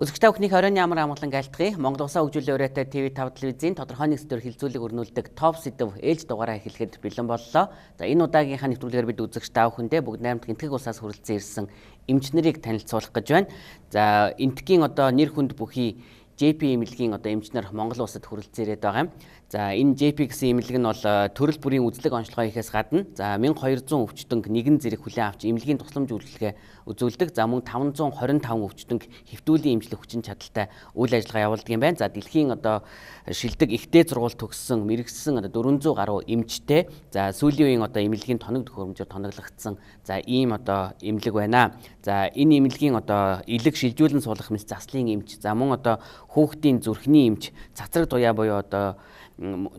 Үзэгчтэй бүхнийг оройн ямар амгалан айлтгая. Монгол Улсын хөгжүүлэлт өрөөтэй TV5 телевизийн тодорхой нэг сэдвээр хилцүүлэг өрнүүлдэг топ сэдэв ээлж дугаараа эхлэхэд бэлэн боллоо. За энэ удаагийнхаа нэвтрүүлгээр бид үзэгчтэй бүхэндээ бүгд найрамд энтгэг улсаас хүрэлцэн ирсэн эмч нарыг танилцуулах гэж байна. За энтгийн нэр хүнд бүхий JP эмнэлгийн эмч нар Монгол улсад хүрэлцэн ирээд байгаа юм. За энэ JP гэсэн эмнэлэг нь бол төрөл бүрийн үзлэг онцлогоо хийхээс гадна 1200 өвчтөнг нэгэн зэрэг хүлээн авч эмнэлгийн тусламж үйлчилгээ үзүүлдэг. За мөн 525 өвчтөнг хэвтүүлийн эмчлэх хүчин чадалтай үйл ажиллагаа явуулдаг юм байна. За дэлхийн шилдэг ихтэй сургууль төгссөн мэрэгсэн 400 гаруй эмчтэй. За сүүлийн үеийн эмнэлгийн тоног төхөөрөмжөөр тоноглогдсон. За ийм эмнэлэг байна. За энэ эмнэлгийн элэг шилжүүлэн суулгах мэс заслын эмч. За мөн хүүхдийн зүрхний эмч, цацраг туяа буюу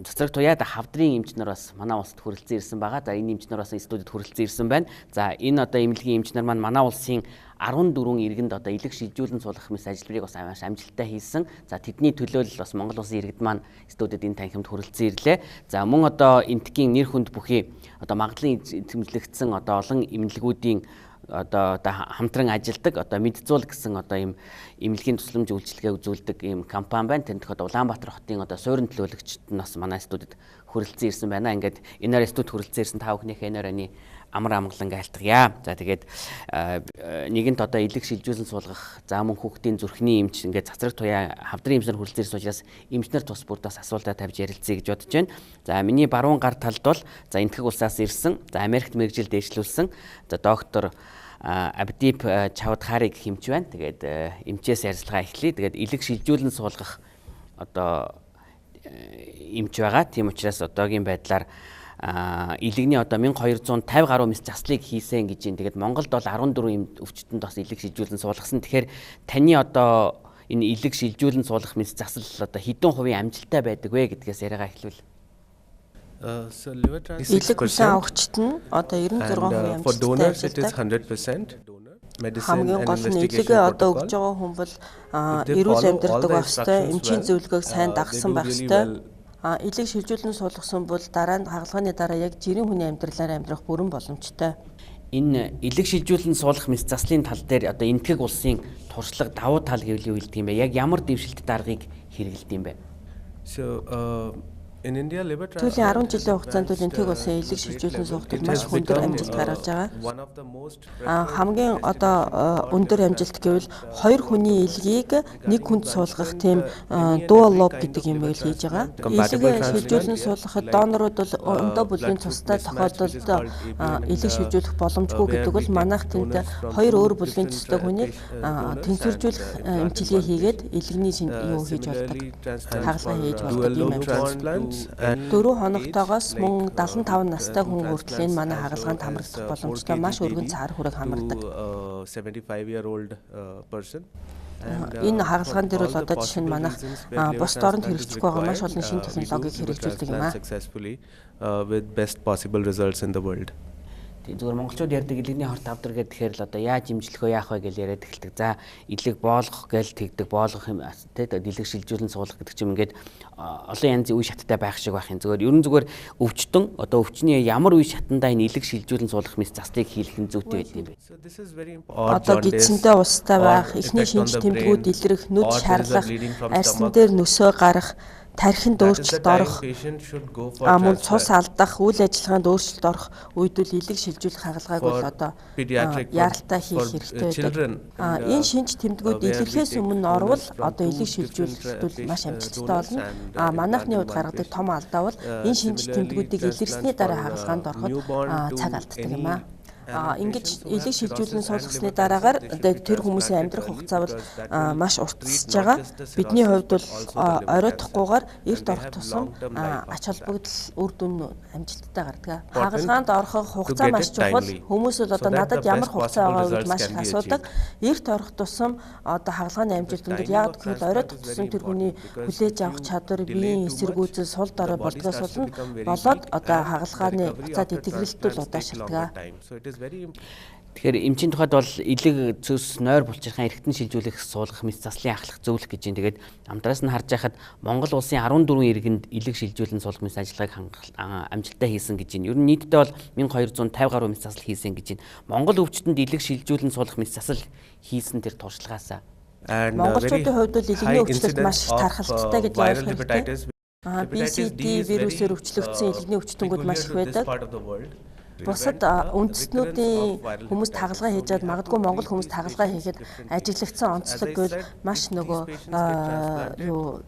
цацраг туяад хавдрын эмч нар бас манай улсад хүрэлцэн ирсэн байгаа. За энэ эмч нар бас студид хүрэлцэн ирсэн байна. За энэ эмнэлгийн эмч нар маань манай улсын 14 иргэнд элэг шилжүүлэн суулгах мэс ажлыг бас амжилттай хийсэн. За тэдний төлөө л бас Монгол улсын иргэд маань студид энэ танхимд хүрэлцэн ирлээ. За мөн энтгийн нэр хүнд бүхий магадлан эзэмшлэгдсэн олон эмнэлгүүдийн хамтран ажилдаг мэдзуул гэсэн ийм эмнэлгийн тусламж үйлчилгээ үзүүлдэг ийм компани байна. Тэнд Улаанбаатар хотын суурин төлөөлөгчд нь бас манай студид хүрэлцэн ирсэн байна. Ингээд энээр студид хүрэлцэн ирсэн та бүхнийхээ энээр амар амгалан айлтгая. За тэгээд нэгэнт элэг шилжүүлэн суулгах, за мөн хүүхдийн зүрхний эмч, ингээд цацраг туяа хавдрын эмчнэр хүрэлцэн ирсэн учраас эмчнэр тус бүрдээс асуултаа тавьж ярилцъя гэж бодож байна. За миний баруун гар талд бол энтгэг улсаас ирсэн, Америкт мэргэжил дээшлүүлсэн доктор Абдип Чавдхарыг хэмж байна. Тэгээд эмчээс ярилцлага эхлэе. Тэгээд элэг шилжүүлэн суулгах эмч байгаа. Тийм учраас одоогийн байдлаар элэгний 1250 гаруй мэс заслыг хийсэн гэж юм. Тэгээд Монголд бол 14 өвчтөнд бас элэг шилжүүлэн суулгасан. Тэгэхээр таны энэ элэг шилжүүлэн суулгах мэс засал хэдэн хувийн амжилттай байдаг вэ гэдгээс яриагаа эхлүүл. Элэг хүлээн авагчид нь 96% амжилттай ажилладаг. Хамгийн гол нь элэгээ өгж байгаа хүн бол эрүүл амьдралдаг байх ёстой, эмчийн зөвлөгөөг сайн дагсан байх ёстой. Элэг шилжүүлэн суулгасан бол дараа нь хагалгааны дараа яг жирийн хүний амьдралаар амьдрах бүрэн боломжтой. Энэ элэг шилжүүлэн суулгах мэс заслын тал дээр энтгэг улсын туршлага давуу тал гэвэл юу хэлдэг юм бэ? Яг ямар дэвшилт даргыг хэрэгэлдэг юм бэ? Түүний 10 жилийн хугацаанд энтгэг улсын элэг шилжүүлэн суулгахад маш өндөр амжилт гаргаж байгаа. Хамгийн өндөр амжилт гэвэл 2 хүний элгийг нэг хүнд суулгах тийм dual lobe гэдэг юм байл хийж байгаа. Элэг шилжүүлэн суулгахад донорууд бол өндөө бүлгийн цустай тохиолдолд элэг шилжүүлэх боломжгүй гэдэг бол манайх тэнд 2 өөр бүлгийн цустай хүнийг тэнцвэржүүлэх эмчилгээ хийгээд элэгний хийж болдог. Хагалгаа хийж болдог юм амжилт. 4 хоногтойгоос мөн 75 настай хүн хүртэл энэ манай хагалгаанд хамрагдах боломжтой маш өргөн цаар хүрэг хамардаг. Энэ хагалгаан дээр бол жишээ нь манайх бусд оронд хэрэгжихгүй байгаа маш олон шинэ технологиг хэрэгжүүлдэг юм аа. Зүгээр монголчууд ярьдаг элэгний хорт авдар гэхээр л яаж имжлэх вэ яах вэ гэж яриад эхэлдэг. За элэг боолгох гээл тэгдэг боолгох юм элэг шилжүүлэн суулгах гэдэг чинь ингээд олон янзын үе шаттай байх шиг байх юм. Ерөн зүгээр өвчтөн өвчний ямар үе шатандаа энэ элэг шилжүүлэн суулгах мэс заслыг хийх нь зүйтэй байд юм бэ? Гидсэндээ устай байх, эхний шинж тэмдгүүд илрэх, нүд шарлах, арьсан дээр нөсөө гарах, тархинд өөрчлөлт орох, мөн цус алдах, үйл ажиллагаанд өөрчлөлт орох үед л элэг шилжүүлэх хагалгааг бол яаралтай хийх хэрэгтэй байдаг. Энэ шинж тэмдгүүд илэрхээс өмнө орвол элэг шилжүүлэхэд бол маш амжилттай болно. Манайхны хувьд гаргадаг том алдаа бол энэ шинж тэмдгүүдийг илэрсний дараа хагалгаанд ороход цаг алддаг юм аа. Ингэж элэг шилжүүлэн суулгасны дараагаар тэр хүмүүсийн амьдрах хугацаа бол маш уртсаж байгаа. Бидний хувьд бол оройтохгүйгээр эрт орох тусам ач холбогдол үр дүн амжилттай гардаг. Хагалгаанд орох хугацаа маш чухал. Хүмүүс бол надад ямар хугацаа байгаа гэж маш их асуудаг. Эрт орох тусам хагалгааны амжилт өндөр. Яг гэвэл оройтох тусам тэр хүний хүлээж авах чадвар, биеийн эсэргүүцэл, сул дорой болдгоос болоод хагалгааны буцаад итгэлэлтүүл шалтгаан. Тэгэхээр эмчийн тухайд бол элэг цөс нойр булчирхайн эргэтэн шилжүүлэх суулгах мэс заслын ахлах зөвлөх гэж юм. Тэгээд амтраас нь харж байхад Монгол улсын 14 иргэнд элэг шилжүүлэн суулгах мэс ажиллагааг амжилттай хийсэн гэж юм. Ер нь нийтдээ бол 1250 гаруй мэс засал хийсэн гэж юм. Монгол өвчтөнд элэг шилжүүлэн суулгах мэс засал хийсэн тэр туршлагаасаа Монголчуудын хувьд бол илэгний өвчлөлт маш тархалттай гэж ойлгох хэрэгтэй. BCD вирусээр өвчлөгдсөн илэгний өвчтөнгүүд маш их байдаг. Бусад үндэстнүүдийн хүмүүс тагалгаа хийж чад магадгүй Монгол хүмүүс тагалгаа хийхэд ажиглагдсан онцлог бол маш нөгөө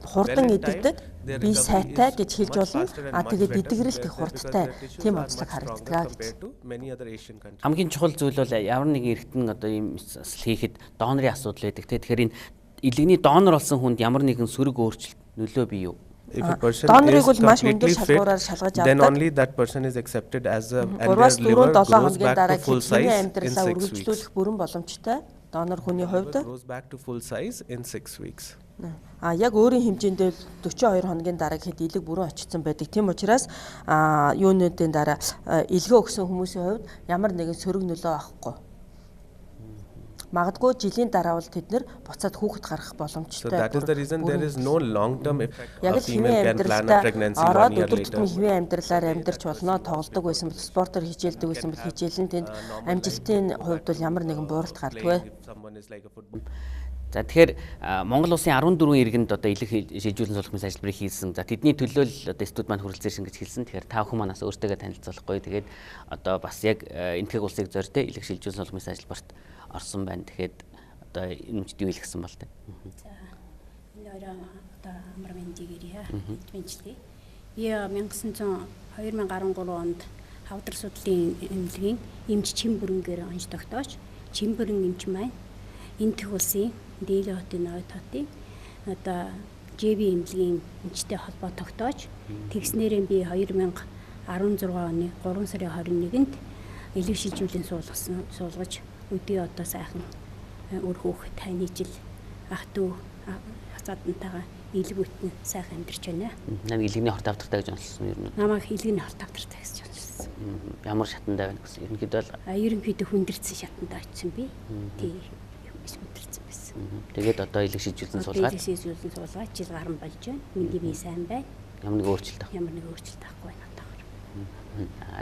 хурдан идэгдэг. Би сайтай гэж хэлж болно. Тэгээд идэгрэлт их хурдтай тийм онцлог харагддаг гэж. Хамгийн чухал зүйл бол ямар нэгэн эргэтэн одоо ийм хийхэд донорын асуудал байдаг. Тэгэхээр энэ илэгний донор болсон хүнд ямар нэгэн сөрөг өөрчлөлт нөлөө бий юу? If a person is completely fit, then only that person is accepted as a and their liver grows back to full size in 6 weeks. Бүрэн боломжтой. Донор хүний хувьд Grows back to full size in 6 weeks. Яг өөрийн хэмжээндээ 42 хоногийн дараа хэд илэг бүрэн очсон байдаг. Тийм учраас юунуудын дараа илгээ өгсөн хүмүүсийн хувьд ямар нэгэн сөрөг нөлөө авахгүй. Магадгүй жилийн дараа бол тэд нэр буцаад хүүхэд гарах боломжтой. So that is the reason there is no long term if a female can plan a pregnancy 1 year later. Хэвийн амьдралаар амьдарч болно, тоглодог байсан бол спортоор хичээлдэг байсан бол хичээлэн тэнд амжилтын хувьд бол ямар нэгэн бууралт гардаггүй. За тэгэхээр Монгол улсын 14 иргэнд одоо илэг шилжүүлэн суулгахын ажиллабарыг хийсэн. За тэдний төлөө л одоо студ маань хүрэлцээрсэн гэж хэлсэн. Тэгэхээр та бүхэн манаас өөртөө танилцуулахгүй. Тэгээд одоо бас яг энтгэг улсыг зорьтой илэг шилжүүлэн суулгахын ажиллабарт орсон байна. Тэгэхээр одоо энэ үчид юу хэлсэн бол тээ. За энэ өөрөө одоо амар мэндигэрье. Мэдвэнчлээ. Би 2013 онд хавдар судлалын эмнэлгийн эмч чин бүрэнгээр онж тогтоож, чин бүрэн эмч маань энтэг улсын Дээлээ хотын Ноёд хотын одоо ЖБ эмнэлгийн эмчтэй холбоо тогтоож, тэгснээрээ би 2016 оны 3 сарын 21-нд илэг шилжүүлэн суулгаж өдөө одоо сайхан өр хөөх таны жил ах トゥ хацаатантайгаа илэг үтэн сайхан амьдарч байна. Намайг илэгний хорт авдартай гэж онцлсон юм. Намайг илэгний хорт авдартай гэж онцлсон. Ямар шатандаа байна гэсэн. Ерөнхийдөө хүндэрсэн шатандаа очсон би. Тий. Хүндэрсэн байсан. Тэгээд одоо илэг шилжүүлэн суулгаад. Илэг шилжүүлэн суулгаад жил гарan болж байна. Миний бие сайн байна. Ямар нэг өөрчлөлт авах. Ямар нэг өөрчлөлт авахгүй байна тагаар.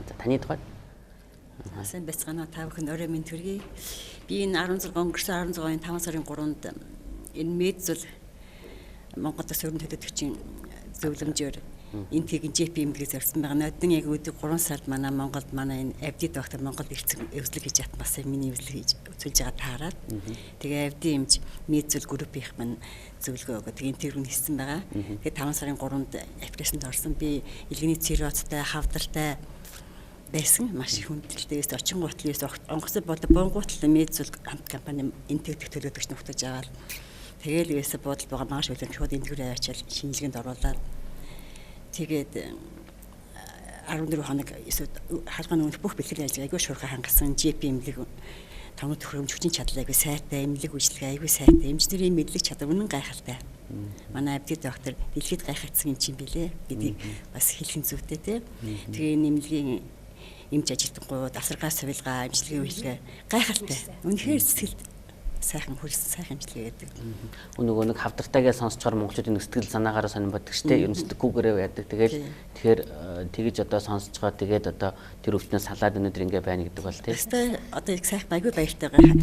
За таны тухайд Сайн байцгаана та бүхэн орой минь төргий. Би энэ 16 оны 5 сарын 3-нд энэ медзул Монголд сөрөнд хөдөлгөгчийн зөвлөмжөөр энэ тэгин ЖП эмнэлэг зорьсон байгаа. Нодны яг өдөр 3 сард манай Монголд манай энэ авди доктор Монгол ирсэн эвслэг хийж атмаас миний эвслэг хийж үзүүлж байгаа таараад тэгээ авди эмч медзул группийнх маань зөвлөгөө өгöd тэгээ интервью хийсэн байгаа. Тэгээ 5 сарын 3-нд аппликейшнд орсон. Би илгэний циррозтой, хавдартай байсан маш их хүндэлтэйгээс очингуутлаас онгоцтой бонгуутлаа медзул хамт компани энтэгдэх төлөөдөгч нухтаж аваад тэгээл үесээ бодол байгаа маш их шууд энтгэрээ ачаал шинжилгээнд оруулаад тэгээд 14 хоног эсвэл хаалганы өмнөх бүх бэлтгэл ажиллагаа айгүй шуурхай хангасан ЖП эмнэлэг томны төхөөрөмж хүчин чадал айгүй сайтай эмнэлэг үйлчлэгээ айгүй сайтай эмчнэрийн мэдлэг чадвар үнэн гайхалтай. Манай авди доктор дэлхийд гайхагдсан юм чинь билээ гэдгийг бас хэлхэн зүйтэй те. Тэгээ нэмлэгийн эмч ажилтнууд асаргаа сувилгаа эмчилгээ үйлчлэгээ гайхалтай. Үнэхээр сэтгэлд сайхан хүрсэн сайхан эмчилгээ гэдэг. Нөгөө нэг хавдартайгаа сонсчоор монголчуудын сэтгэл санаагаараа сонирн боддог штеп. Ер нь сэтгэгүүгээрээ яадаг. Тэгэхээр тэгэж одоо сонсцгоо тэгээд одоо тэр өвчнөөс салаад өнөдөр ингэ байна гэдэг бол тийм. Тэстэй одоо их сайхан аягүй баяртай байгаа.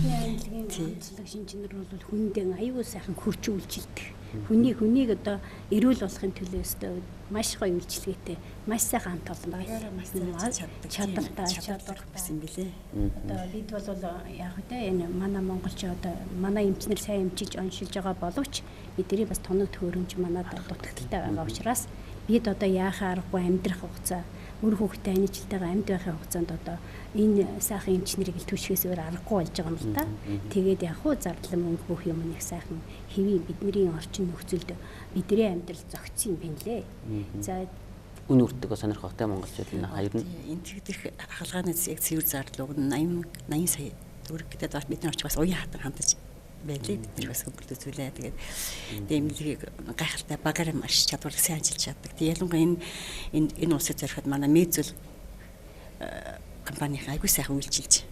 Тийм. Шинжинэр бол хүндээ аягүй сайхан хурц үйлчилдэг. Хүнийг одоо эрүүл болохын төлөө өстой маш гоё үйлчлэгээтэй маш сайхан хамт олон байгаа. Чадвартай байсан билээ. Одоо бид бол яг үгүй энэ манай монголч одоо манай эмчнэр сайн эмчилж оншилж байгаа боловч бидний бас тоног төхөөрөмж манад дутагдaltaй байгаа учраас бид одоо яахаа аргагүй амьдрах хугацаа мөр хүүхдээ анижилтайгаа амьд байхын хугацаанд одоо энэ сайхан эмчнэрийг л түшгээс өөр аргагүй болж байгаа юм л та. Тэгээд яг хуу зардлан мөнгө бүх юм нэг сайхан хэвийн бидний орчин нөхцөлд бидний амьдрал зөгцсөн юм байна лээ. За үн үрддэг сонирхолтой монголчууд энэ хоёр нь энтгэдэх хаалгааны яг цэвэр зардал уг 80 сая төгрөг гэдэг бас бидний очих бас уян хатан хандаж байлээ. Бид нар бас хөнгөлт үзүүлээ. Тэгээд эмнэлгийг гайхалтай багаар маш чадварлаг сайн ажиллаж чаддаг. Тэгээд ялангуяа энэ улсад зориход манай медзул компани айгүй сайхан үйлчилж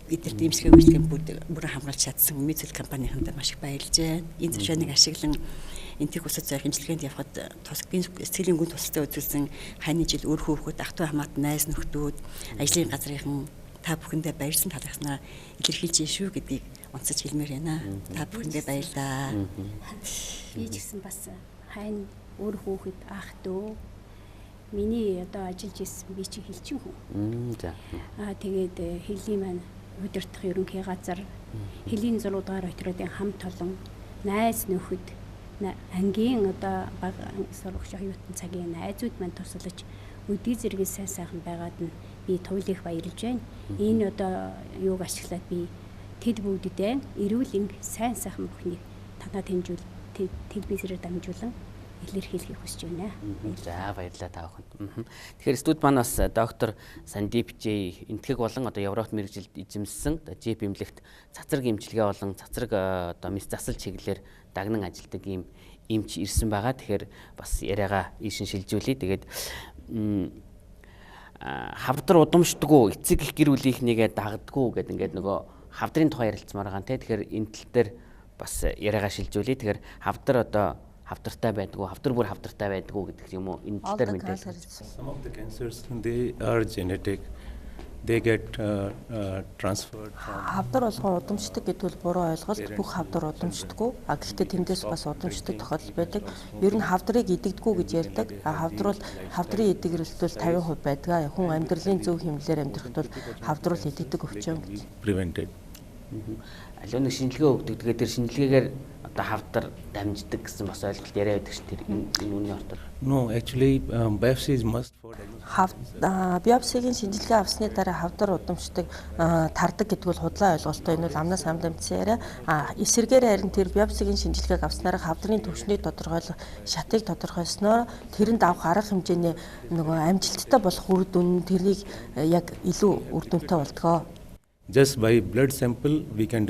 эдгээр дэмжлэгээ үйлчлэгээ бүр хамгаалж чадсан медзул компаниханд маш их баярлж байна. Энэ зөвшөөрлийг ашиглан энтэг улсад зорих хэмжлэгэнд явхад тусгийн сэтгэлийн гүн тусалцаа үзүүлсэн хань жил өр хөөхөд ах トゥ хамаат найз нөхдүүд ажлын газрынхан та бүхэндээ баярсан талархснаа илэрхийлж шүү гэдгийг онцож хэлмээр байна. Та бүхэндээ баярлалаа. Би ч гэсэн бас хайн өөр хүүхэд ах дөө миний одоо ажиллаж исэн би чи хэлчин хүн. За. Тэгээд хэллийн маань удирдах ерөнхий газар хэлийн 6 дугаар отруудын хамт олон найз нөхөд ангийн одоо бага сурагч оюутан цагийн найзууд маань тусалж өдий зэрэг сайн сайхан байгаад нь би туйлыг баярлж байна. Энэ одоо юуг ашиглаад би тэд бүгддээ эрүүл энг сайн сайхан бүхнийг танаа телевизээр дамжуулан илэрхийлэхийг хүсэж байна. За баярлалаа та бүхэнд. Тэгэхээр студ маань бас доктор Сандип Ж энтгэг болон одоо Европт мэрэгжилд эзэмссэн ЖИП эмнэлэгт цацраг эмчилгээ болон цацраг одоо мэс засал чиглэлээр дагнан ажилладаг ийм эмч ирсэн байгаа. Тэгэхээр бас яриагаа ийшин шилжүүлээ. Тэгээд хавдар удамшдаггүй эцэг их гэр бүлийнхнийгээ дагдггүй гэдэг ингээд нөгөө хавдрын тухай ярилцмаар байгаа нэ. Тэгэхээр энэ тал дээр бас яриагаа шилжүүлээ. Тэгэхээр хавдар одоо хавдартай байдгүй, хавдар бүр хавдартай байдгүй гэдэг юм уу? Энэ тал дээр мэдээлэл. Some of the cancers they are genetic. They get transferred from хавдар болгон удамшдаг гэдвэл буруу ойлголт. Бүх хавдар удамшдаггүй. Гэхдээ тэндээс бас удамшдаг тохиолдол байдаг. Ер нь хавдрыг идэгдэггүй гэж ярьдаг. Хавдар бол хавдрын идэгрэлтвэл 50% байдаг. Хүн амьдралын зөв хэмнэлээр амьдрахад бол хавдар бол идэгдэг өвчин гэж. prevented. Аливаа нэг шинжилгээ өгдөг. Тэгээд тэр шинжилгээгээр одоо хавдар дамждаг гэсэн бас ойлголт яриа байдаг ш. Тэр энэ үнийн ортол. No, actually biopsy is must for diagnosis. Биопсигийн шинжилгээ авсны дараа хавдар удамшдаг тардаг гэдэг бол худлаа ойлголттой. Энэ бол амнаас амд амтсан яриа. Эсрэгээр харин тэр биопсигийн шинжилгээг авснараа хавдрын түвшнийг тодорхойлох, шатыг тодорхойлсноор тэрэнд авах арга хэмжээний нөгөө амжилттай болох үр дүн тэрийг яг илүү үр дүнтэй болдгоо. Just by blood sample we can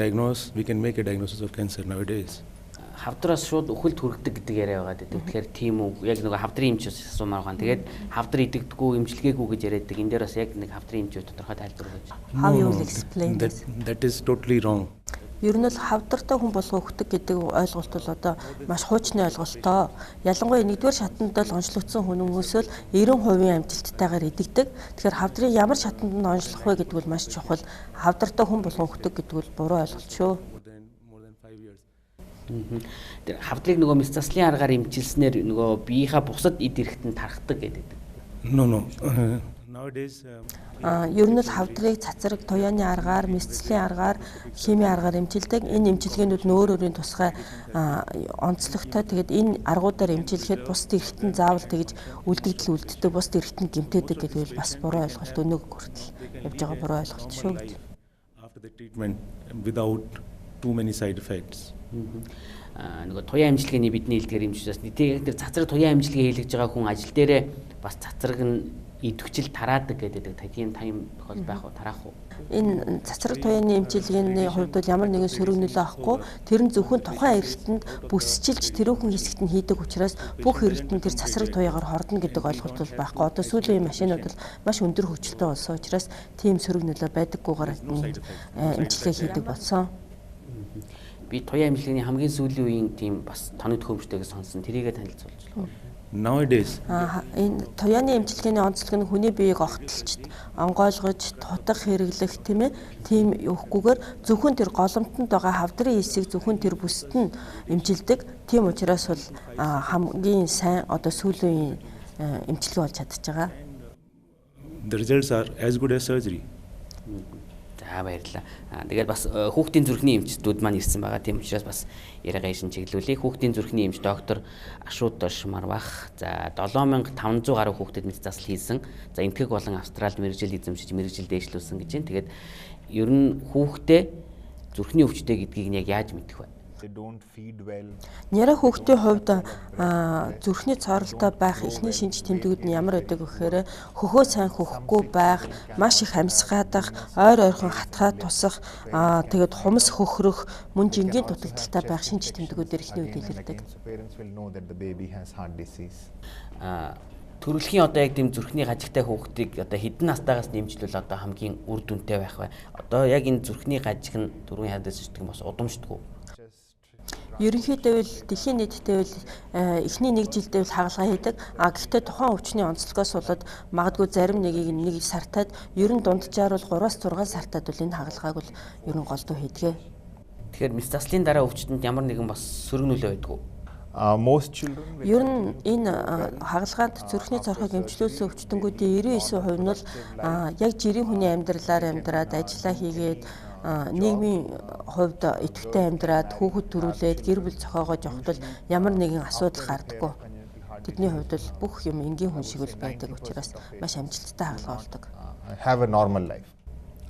make a diagnosis of cancer nowadays. Хавдраас шууд үхэлд хүргэдэг гэдэг яриа байгаа гэдэг. Тэгэхээр тийм үү? Яг нөгөө хавдрын эмчээс асуумаар байгаа. Тэгээд хавдар идэгдэггүй, эмчилгээгүй гэж яриадаг. Энэ дээр бас яг нэг хавдрын эмчүүд тодорхой тайлбар өгөөч. How you will explain this? That is totally wrong. Ер нь бол хавдартай хүн болго өгдөг гэдэг ойлголт бол одоо маш хуучны ойлголтоо. Ялангуяа нэгдүгээр шатанд л онцлогдсон хүмүүс л 90% амжилттайгаар идэгдэг. Тэгэхээр хавдрын ямар шатанд нь онцлох вэ гэдэг бол маш чухал. Хавдартай хүн болго өгдөг гэдэг бол буруу ойлголт шүү. Тэр хавдрыг нөгөө мэс заслын аргаар эмчилснээр нөгөө биеийнхаа бусад эд эрэхтэнд тархдаг гэдэг. No. Nowadays ер нь л хавдрыг цацраг туяаны аргаар, мэсцлийн аргаар, химийн аргаар эмчилдэг. Энэ эмчилгээнүүд нь өөр өөрийн тусгай онцлогтой. Тэгээд энэ аргуудаар эмчилэхэд бусад эрэхтэн заавал тэгж үлдэгдэл үлддэг, бусад эрэхтэн гэмтээдэг гэдэг бол бас буруу ойлголт. Өнөөг хүртэл явж байгаа буруу ойлголт шүү гэж. After the treatment without too many side effects. Нөгөө туяа амжилтны бидний хэлдгээр эмчилээс тэр цацраг туяа амжилтыг хийлгэж байгаа хүн ажил дээрээ бас цацраг нь идэвхжил тараадаг гэдэг тийм тохиол байх уу, тараах уу? Энэ цацраг туяаны эмчилгээний хувьд бол ямар нэгэн сөрөг нөлөө авахгүй, тэр нь зөвхөн тухайн эрэхтэнд бүсчилж тэрүүхэн хэсэгт нь хийдэг учраас бүх эрэхтэн тэр цацраг туяагаар хордно гэдэг ойлголт бол байхгүй. Одоо сүүлийн машинууд бол маш өндөр хөгжилтэй болсон учраас тийм сөрөг нөлөө байдаггүйгээр эмчилгээ хийдэг болсон. Би туяа эмчилгээний хамгийн сүүлийн үеийн тийм бас тоног төхөөрөмжтэйг сонсон. Тэрийгэ танилцуулж. Nowadays энэ туяаны эмчилгээний онцлог нь хүний биеийг огтлж, онгойлгож, тутах хэрэглэх тийм ээ. Тийм өгөхгүйгээр зөвхөн тэр голомтонд байгаа хавдрын хэсийг зөвхөн тэр бүсэд нь эмчилдэг. Тийм учраас бол хамгийн сайн одоо сүүлийн эмчилгээ болж чадчих байгаа. the results are as good as surgery. За баярлалаа. Тэгээд бас хүүхдийн зүрхний эмчдүүд маань ирсэн байгаа. Тийм учраас бас яриагаа шин чиглүүлээ. Хүүхдийн зүрхний эмч доктор Ашуудош Марвах. За 7500 гаруй хүүхдэд мэд засал хийсэн. За энтгэг болон Австралид мэрэгжил эзэмшиж мэрэгжил дээшлүүлсэн гэж байна. Тэгээд ер нь хүүхдээ зүрхний өвчтэй гэдгийг нь яг яаж мэдэх вэ? Няраа хүүхдийн хувьд зүрхний цоролтой байх эхний шинж тэмдгүүд нь ямар байдаг гэхээр хөхөө сайн хөхгүй байх, маш их амьсгаадах, ойр ойрхон хатгаад тусах, тэгээд хумс хөхрөх, мөн жингийн дутагдaltaй байх шинж тэмдгүүдээр эхний үед илэрдэг. Төрөлхийн одоо яг тийм зүрхний гажигтай хүүхдийг одоо хэдэн настайгаас нэмжлүүл одоо хамгийн үр дүнтэй байх вэ? Одоо яг энэ зүрхний гажиг нь дөрвөн хадас шигдэг бас удамшдаггүй. Ерөнхийдөө л дэлхийн нийтдээ бол эхний нэг жилдээ бол хагалгаа хийдэг. Гэхдээ тухайн өвчний онцлогоос болоод магадгүй зарим нэгийг нэг сартаад ер нь дунджаар бол 3-6 сартаад бол энэ хагалгааг бол ер нь голдуу хийдэг. Тэгэхээр мэс заслын дараа өвчтөнд ямар нэгэн бас сөрөг нөлөө байдаг уу? Most children Ер нь энэ хагалгаанд зүрхний цорхойг эмчлүүлсэн өвчтөнгүүдийн 99% нь бол яг жирийн хүний амьдралаар амьдраад ажиллаа хийгээд нийгмийн хувьд идэвхтэй амьдраад хүүхэд төрүүлээд гэр бүл зохиогоож явхад бол ямар нэгэн асуудал гардаггүй. Тэдний хувьд бол бүх юм энгийн хүн шиг л байдаг учраас маш амжилттай хагалгаа болдог. have a normal life.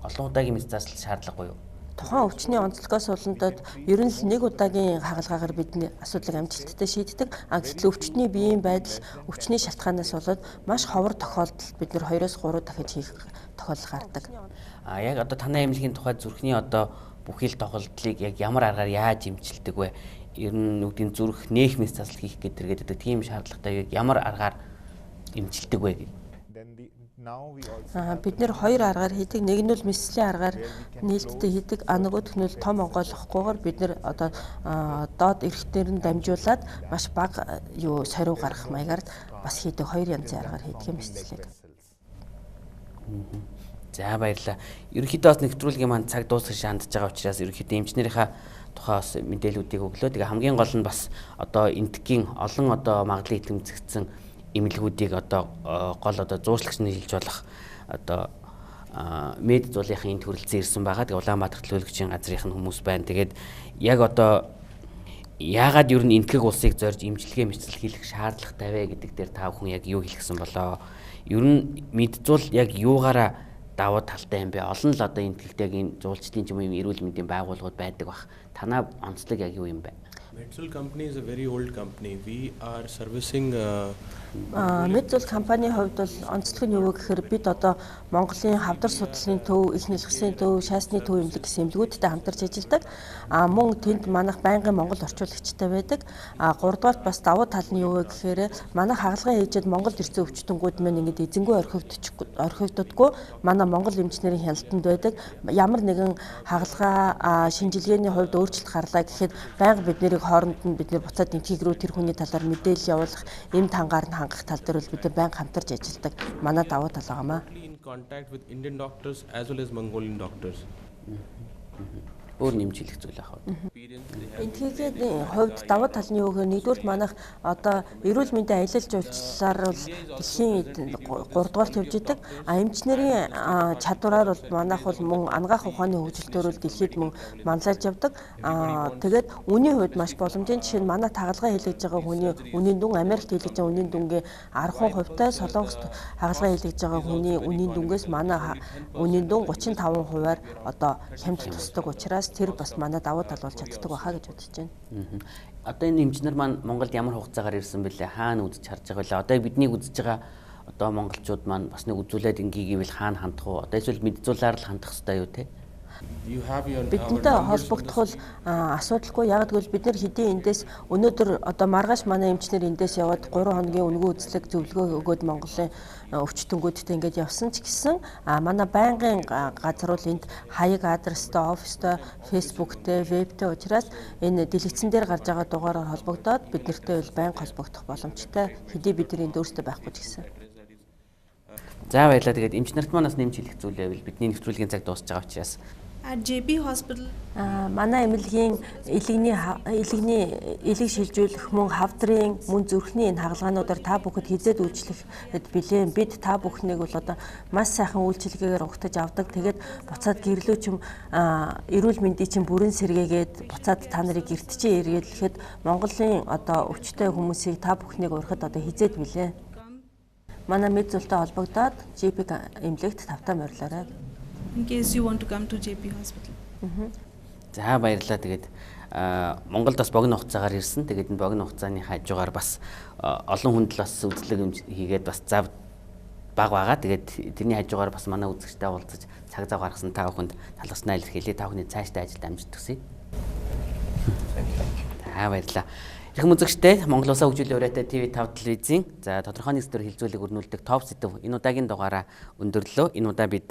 Олон удаагийн мэс заслал шаардлагагүй юу? Тухайн өвчний онцлогоос уландад ер нь л нэг удаагийн хагалгаагаар бидний асуудлыг амжилттай шийддэг. Гэтэл өвчтний биеийн байдал, өвчний шалтгаанаас болоод маш ховор тохиолдолд бид нэр 2-3 дахиж хийх тохиолдол гардаг. Яг одоо танай эмнэлгийн тухай зүрхний одоо бүхэл тоглолтыг яг ямар аргаар яаж эмчилдэг вэ? Ер нь нүдийн зүрх нээх мэс заслал хийх гэдэг тийм шаардлагатай ямар аргаар эмчилдэг вэ? Бид нэр хоёр аргаар хийдэг. Нэг нь бол мэслийн аргаар нээлттэй хийдэг. Нөгөөх нь бол том онгойлгохгүйгээр бид нэр одоо доод эрхтээр нь дамжуулаад маш бага сорив гаргах маягаар бас хийдэг. Хоёр янзын аргаар хийдэг юм мэслийг. За баярлалаа. Ерөнхийдөө бас нэвтрүүлгийн маань цаг дуусах шаардж байгаа учраас ерөнхийдөө эмчнэрийнхаа тухай бас мэдээллүүдийг өглөө. Тэгээ хамгийн гол нь бас одоо энтгийн олон одоо магадлал итгэмжцэгдсэн эмнэлгүүдийг одоо гол одоо зуурчлагчны хэлж болох одоо мед зуулынхаа энд хүрэлцэн ирсэн байгаа. Тэгээ Улаанбаатар төлөөлөгчийн газрын хүмүүс байна. Тэгээд яг одоо яагаад ер нь энтгэг улсыг зорж имчилгээ мэтлэл хийх шаардлагатай вэ гэдэг дээр та бүхэн яг юу хэлсэн болоо? Ер нь мэдзул яг юугаараа давуу талтай юм бэ? Олон л одоо энтгэгтэйг энэ зуулчдын ч юм уу эрүүл мэндийн байгууллагууд байдаг бах. Танаа онцлог яг юу юм бэ? Medsol company is a very old company. We are servicing Medsol компанийн хувьд бол онцлог нь юу гэхээр бид одоо Монголын хавдар судлалын төв, их нэлгэсийн төв, шаасны төв эмнэлэг гэсэн эмнэлгүүдтэй хамтарч ажилладаг. Мөн тэнд манайх байнгын монгол орчуулагчтай байдаг. 3 дугаарт бас давуу тал нь юу вэ гэхээр манайх хагалгаа хийжээд Монголд ирсэн өвчтөнгүүд маань ингээд эзэнгүй орхигддоггүй. Манай монгол эмчнэрийн хяналтанд байдаг. Ямар нэгэн хагалгаа шинжилгээний хувьд өөрчлөлт гарлаа гэхэд байнга бид нэрийг хооронд нь бид нэр буцаад энтгийг рүү тэр хүний талаар мэдээлэл явуулах, эм тангаар нь хангах тал дээр бол бид нар байнга хамтарч ажилладаг. Манай давуу тал байгаамаа. in contact with Indian doctors as well as Mongolian doctors. Өөр нэмжлэх зүйл ах. Энтгийн хувьд давуу тал нь юу гэхээр нэгдүгээр манайх одоо эрүүл мэндийн аялал жуулчлалаар бол дэлхийн 3 дугаарт явж идэг. Эмчнэрийн чадвараар бол манайх бол мөн ангаах ухааны хөгжилтөөр бол дэлхийд мөн манлайлж явдаг. Тэгээд үнийн хувьд маш боломжийн жишээ нь манай тагалгаа хийлгэж байгаа хүний үнийн дүн Америкт хийлгэж байгаа үнийн дүнгийн 10% хувьтай, Солонгост хагалгаа хийлгэж байгаа хүний үнийн дүнгээс манай үнийн дүн 35%-аар одоо хямд тусдаг учраас тэр бас манай давуу тал болж чаддаг байхаа гэж бодож байна. Одоо энэ эмчнэр маань Монголд ямар хугацаагаар ирсэн бэлээ? Хаана үзэж харж байгаа вэ? Одоо биднийг үзэж байгаа одоо монголчууд маань бас нэг үзүүлээд ингээ гэвэл хаана хандах уу? Одоо эсвэл мэдзүүлээр л хандах хэрэгтэй юу те? Бидэнтэй холбогдох бол асуудалгүй. Яг гэвэл бид нар хэдийн эндээс өнөөдөр одоо маргааш манай эмчнэр эндээс яваад 3 хоногийн үнэгүй үзлэг зөвлөгөө өгөөд Монголын өвчтөнгүүдтэй ингээд явсан ч гэсэн манай байнгын газар бол энд хаяг адрестай, оффистай, фэйсбүүктэй, вебтэй учраас энэ дэлгэцэн дээр гарч байгаа дугаараар холбогдоод бид нартэй бол байнга холбогдох боломжтой. Хэдий бидний энд өөрсдөө байхгүй ч гэсэн. За баярлалаа. Тэгээд эмчнэрт манаас нэмж хэлэх зүйл байвал бидний нэвтрүүлгийн цаг дуусч байгаа учраас At JP Hospital манай эмнэлгийн элэг шилжүүлэх мөн хавдрын мөн зүрхний энэ хагалгаануудаар та бүхэд хизээд үйлчлэхэд билээ. Бид та бүхнийг бол одоо маш сайхан үйлчилгээгээр угтаж авдаг. Тэгээд буцаад гэрлөө чим эрүүл мэндийн чинь бүрэн сэргээгээд буцаад та нарыг гэрт чинь эргэлэхэд Монголын одоо өвчтэй хүмүүсийг та бүхнийг урахад одоо хизээд билээ. Манай Medsol-тай холбогдоод JP эмнэлэгт тавтаа морилоорой. in case you want to come to JP Hospital. За баярлалаа. Тэгээд Монголд бас богино хугацаагаар ирсэн. Тэгээд энэ богино хугацааны хажуугаар бас олон хүнд л бас үзлэг хийгээд бас зав баг байгаа. Тэгээд тэрний хажуугаар бас манай үзэгчтэй уулзаж цаг зав гаргасан та бүхэнд талархснаа илэрхийлье. Та бүхний цаашдаа ажилд амжилт хүсье. За баярлалаа. Ирхэм үзэгчтэй Монгол Улсын хөгжлийн ураатай TV5 телевизийн за тодорхой нэг сэдвээр хилцүүлэг өрнүүлдэг топ сэдэв энэ удаагийн дугаараа өндөрлөө. Энэ удаа бид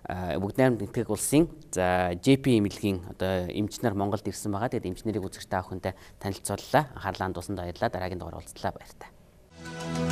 бүгд найрамд энтгэг улсын за JP эмнэлгийн одоо эмчнэр Монголд ирсэн байгаа. Тэгээд эмчнэрийг үзэгч та бүхэндээ танилцууллаа. Анхаарлаа хандуулсанд баярлалаа. Дараагийн дугаар уулзлаа. Баяр та.